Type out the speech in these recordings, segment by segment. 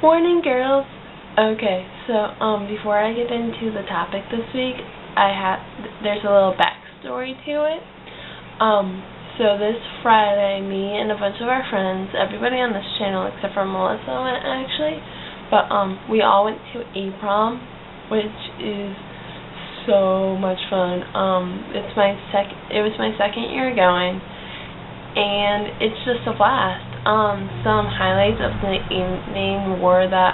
Morning, girls. Okay, so before I get into the topic this week, there's a little backstory to it. So this Friday, me and a bunch of our friends, everybody on this channel except for Melissa went actually, but we all went to Aprom, which is so much fun. It was my second year going, and it's just a blast. Some highlights of the evening were that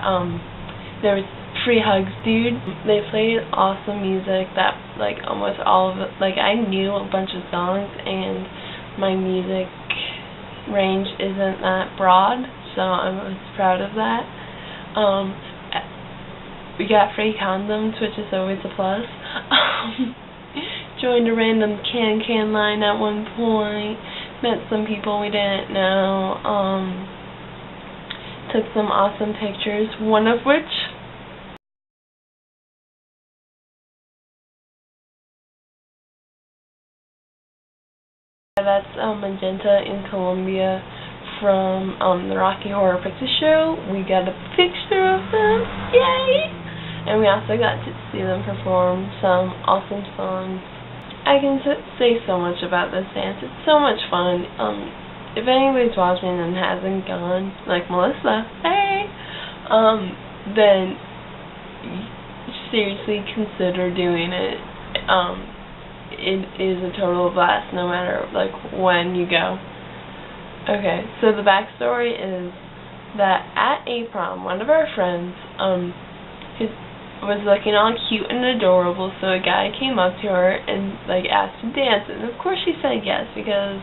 there was free hugs, dude. They played awesome music that almost all of it, I knew a bunch of songs, and my music range isn't that broad, so I was proud of that. We got free condoms, which is always a plus. Joined a random can line at one point. Met some people we didn't know. Took some awesome pictures, one of which that's Magenta in Colombia from the Rocky Horror Picture Show. We got a picture of them, yay! And we also got to see them perform some awesome songs. I can say so much about this dance. It's so much fun. If anybody's watching and hasn't gone, like Melissa, hey, then seriously consider doing it. It is a total blast no matter when you go. Okay, so the backstory is that at Aprom, one of our friends was looking all cute and adorable, so a guy came up to her and asked to dance, and of course she said yes, because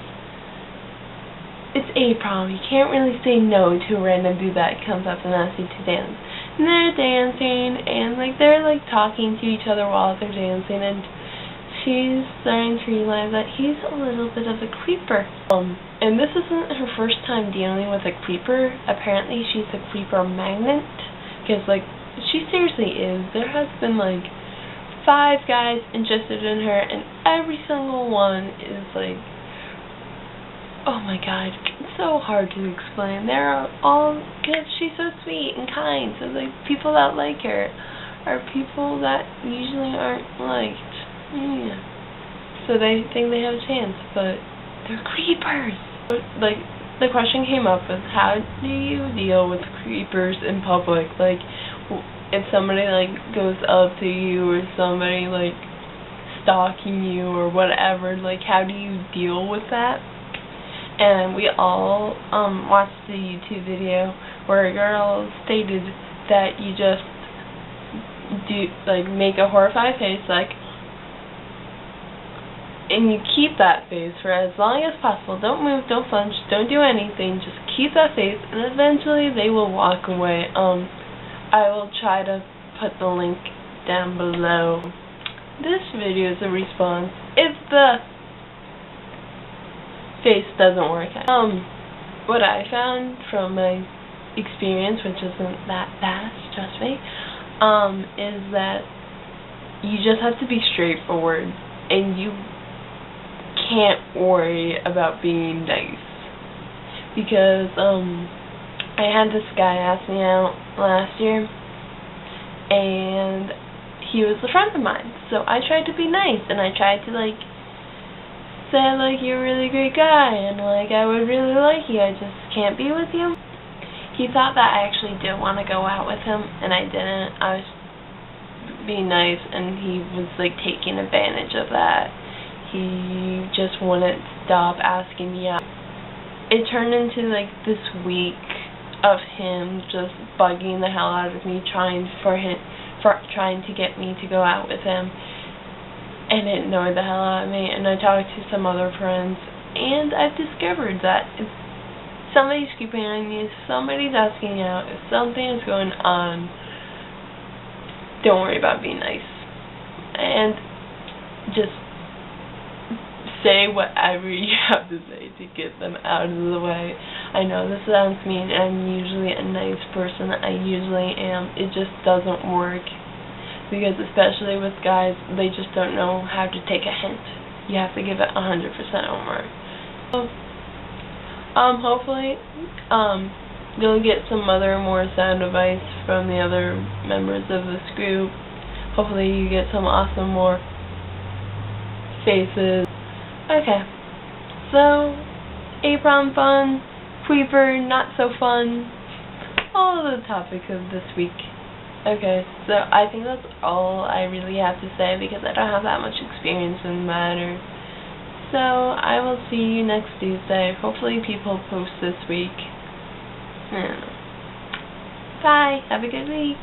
it's Aprom. You can't really say no to a random dude that comes up and asks you to dance. And they're dancing, and they're talking to each other while they're dancing, and she's starting to realize that he's a little bit of a creeper. And this isn't her first time dealing with a creeper. Apparently she's a creeper magnet, because she seriously is. There has been 5 guys interested in her, and every single one is oh my god, it's so hard to explain. They're all because she's so sweet and kind, so people that like her are people that usually aren't liked. Yeah. So they think they have a chance, but they're creepers. The question came up with, how do you deal with creepers in public? If somebody goes up to you, or somebody stalking you or whatever, how do you deal with that? And we all watched the YouTube video where a girl stated that you just make a horrified face, and you keep that face for as long as possible. Don't move, don't flinch, don't do anything, just keep that face, and eventually they will walk away. I will try to put the link down below. This video is a response if the face doesn't work out. What I found from my experience, which isn't that fast, trust me, is that you just have to be straightforward, and you can't worry about being nice. Because I had this guy ask me out last year, and he was a friend of mine, so I tried to be nice, and I tried to say you're a really great guy, and I would really like you, I just can't be with you. He thought that I actually did want to go out with him, and I didn't. I was being nice, and he was taking advantage of that. He just wouldn't stop asking me out. It turned into this week of him just bugging the hell out of me, trying to get me to go out with him, and it annoyed the hell out of me. And I talked to some other friends, and I've discovered that if somebody's creeping on you, if somebody's asking you out, if something is going on, don't worry about being nice, and just say whatever you have to say to get them out of the way. I know this sounds mean, I'm usually a nice person, I usually am. It just doesn't work, because especially with guys, they just don't know how to take a hint. You have to give it 100% or more. So, hopefully, you'll get some other more sound advice from the other members of this group. Hopefully you get some awesome more faces. Okay, so Aprom fun, Queeper not so fun, all of the topics of this week. Okay, so I think that's all I really have to say because I don't have that much experience in the matter. So I will see you next Tuesday. Hopefully people post this week. Bye. Have a good week.